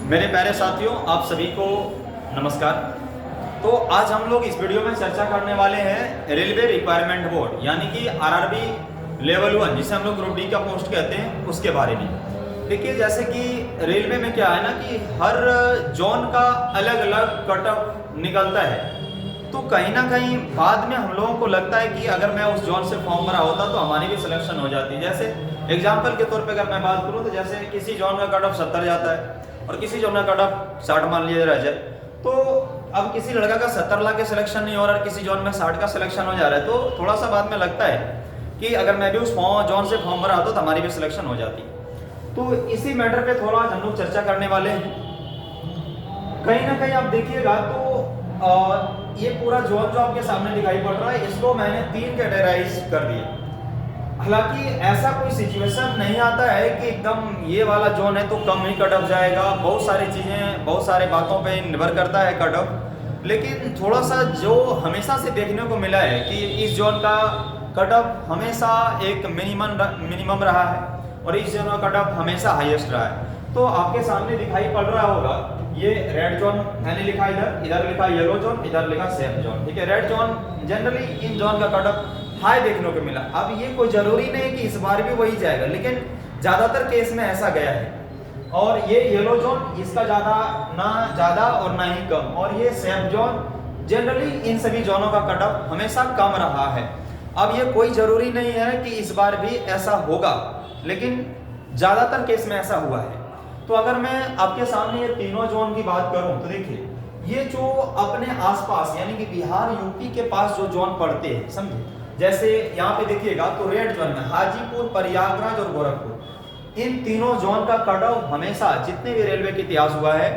मेरे प्यारे साथियों, आप सभी को नमस्कार। तो आज हम लोग इस वीडियो में चर्चा करने वाले हैं रेलवे रिक्वायरमेंट बोर्ड यानी कि आरआरबी लेवल 1 जिसे हम लोग ग्रुप डी का पोस्ट कहते हैं उसके बारे में। देखिए, जैसे कि रेलवे में क्या है ना कि हर जोन का अलग अलग कट ऑफ निकलता है, तो कहीं ना कहीं बाद में हम लोगों को लगता है कि अगर मैं उस जोन से फॉर्म भरा होता तो हमारी भी सिलेक्शन हो जाती। जैसे एग्जाम्पल के तौर पे अगर मैं बात करूँ तो जैसे किसी जोन का कट ऑफ 70 जाता है और किसी जोन का कट ऑफ 60 मान लिया रह जाए, तो अब किसी लड़का का 70 लाख के सिलेक्शन नहीं हो रहा और किसी जोन में 60 का सिलेक्शन हो जा रहा है, तो थोड़ा सा बाद में लगता है कि अगर मैं भी उस जोन से फॉर्म भरा होता तो हमारी भी सिलेक्शन हो जाती। तो इसी मैटर पे थोड़ा हम लोग चर्चा करने वाले हैं। कहीं ना कहीं आप देखिएगा तो ये पूरा जोन जो आपके सामने दिखाई पड़ रहा है, इसको मैंने 3 कैटेगराइज कर दिए। हालांकि ऐसा कोई सिचुएशन नहीं आता है कि एकदम ये वाला जोन है तो कम ही कट ऑफ जाएगा। बहुत सारी चीज़ें, बहुत सारे बातों पे निर्भर करता है कट ऑफ। लेकिन थोड़ा सा जो हमेशा से देखने को मिला है कि इस जोन का कट ऑफ हमेशा एक मिनिमम रहा है और इस जोन का कट ऑफ हमेशा हाईएस्ट रहा है। तो आपके सामने दिखाई पड़ रहा होगा ये रेड जोन मैंने लिखा, इधर लिखा येलो जोन, इधर लिखा सेफ जोन। ठीक है, red zone generally in zone का कट ऑफ हाई देखने को मिला। अब ये कोई जरूरी नहीं कि इस बार भी वही जाएगा, लेकिन ज्यादातर केस में ऐसा गया है। और ये येलो जोन, इसका ज्यादा और ना ही कम। और ये सेफ जोन जनरली इन सभी जोनों का कट ऑफ हमेशा कम रहा है। अब ये कोई जरूरी नहीं है कि इस बार भी ऐसा होगा, लेकिन ज्यादातर केस में ऐसा हुआ है। तो अगर मैं आपके सामने ये तीनों जोन की बात करूं तो देखिए, ये जो अपने आसपास यानी कि बिहार यूपी के पास जो जोन पड़ते हैं, समझे, जैसे यहाँ पे देखिएगा तो रेड जोन में हाजीपुर, प्रयागराज और गोरखपुर, इन तीनों जोन का कट ऑफ हमेशा जितने भी रेलवे के इतिहास हुआ है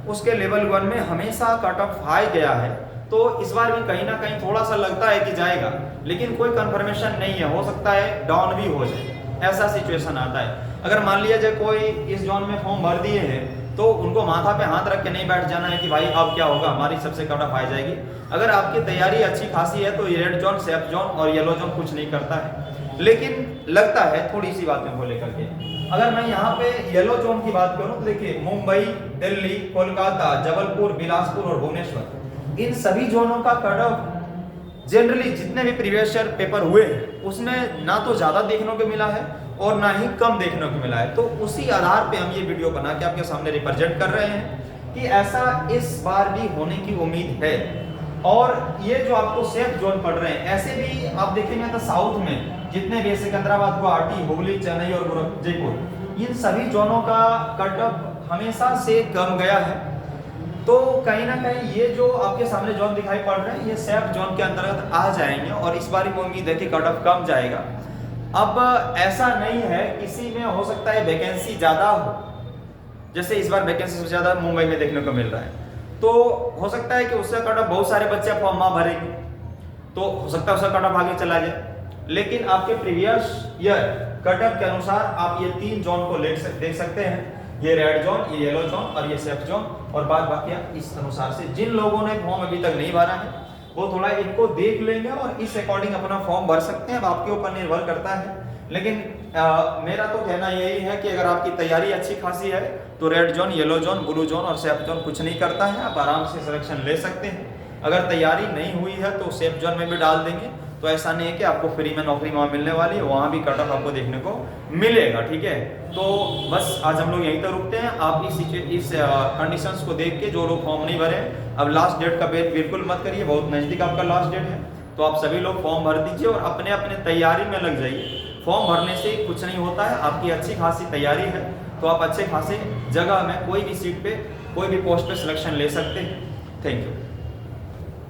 उसके लेवल 1 में हमेशा कट ऑफ हाई गया है। तो इस बार भी कहीं ना कहीं थोड़ा सा लगता है कि जाएगा, लेकिन कोई कंफर्मेशन नहीं है, हो सकता है डाउन भी हो जाए, ऐसा सिचुएशन आता है। अगर मान लिया जाए कोई इस जोन में फॉर्म भर दिए हैं तो उनको माथा पे हाथ रख के नहीं बैठ जाना है कि भाई अब क्या होगा, हमारी सबसे कट ऑफ आ जाएगी। अगर आपकी तैयारी अच्छी खासी है तो ये रेड जोन, सेफ जोन और येलो जोन कुछ नहीं करता है, लेकिन लगता है थोड़ी सी बातें को लेकर के। अगर मैं यहाँ पे येलो जोन की बात करूँ तो देखिए, मुंबई, दिल्ली, कोलकाता, जबलपुर, बिलासपुर और भुवनेश्वर, इन सभी जोनों का कट ऑफ जनरली जितने भी प्रीवियस ईयर पेपर हुए हैं उसमें ना तो ज्यादा देखने को मिला है और ना ही कम देखने को मिला है। तो उसी आधार पे हम ये वीडियो बना के आपके सामने रिप्रेजेंट कर रहे हैं कि ऐसा इस बार भी होने की उम्मीद है। और ये जो आपको सेफ जोन पड़ रहे हैं, ऐसे भी आप देखेंगे तो साउथ में जितने भी सिकंदराबाद, गुवाहाटी, हुगली, चेन्नई और जयपुर, इन सभी जोनों का कट ऑफ हमेशा से कम गया है। तो कहीं ना कहीं ये जो आपके सामने जोन दिखाई पड़ रहे हैं ये सेफ जोन के अंतर्गत आ जाएंगे और इस बार भी उम्मीद है कि कट ऑफ कम जाएगा। अब ऐसा नहीं है, किसी में हो सकता है वैकेंसी ज्यादा हो, जैसे इस बार वैकेंसी सबसे ज्यादा मुंबई में देखने को मिल रहा है, तो हो सकता है कि उसका कट ऑफ बहुत सारे बच्चे फॉर्म भरेंगे तो हो सकता है उसका कट ऑफ आगे चला जाए। लेकिन आपके प्रीवियस ईयर कट ऑफ के अनुसार आप ये 3 जोन को देख सकते हैं, ये रेड जोन, ये येलो जोन और ये सेफ जोन। और बाद बाकी इस अनुसार से जिन लोगों ने फॉर्म अभी तक नहीं भरा है वो थोड़ा इनको देख लेंगे और इस अकॉर्डिंग अपना फॉर्म भर सकते हैं। अब आपके ऊपर निर्भर करता है, लेकिन मेरा तो कहना यही है कि अगर आपकी तैयारी अच्छी खासी है तो red zone, yellow zone, blue zone और सेफ जोन कुछ नहीं करता है, आप आराम से सिलेक्शन ले सकते हैं। अगर तैयारी नहीं हुई है तो सेफ जोन में भी डाल देंगे, तो ऐसा नहीं है कि आपको फ्री में नौकरी वहाँ मिलने वाली है, वहाँ भी कट ऑफ आपको देखने को मिलेगा। ठीक है, तो बस आज हम लोग यहीं तक रुकते हैं। आप इस कंडीशंस को देख के जो लोग फॉर्म नहीं भरे, अब लास्ट डेट का वेट बिल्कुल मत करिए, बहुत नज़दीक आपका लास्ट डेट है, तो आप सभी लोग फॉर्म भर दीजिए और अपने अपने तैयारी में लग जाइए। फॉर्म भरने से कुछ नहीं होता है, आपकी अच्छी खासी तैयारी है तो आप अच्छे खासे जगह में कोई भी सीट पे, कोई भी पोस्ट पे सिलेक्शन ले सकते हैं। Thank you.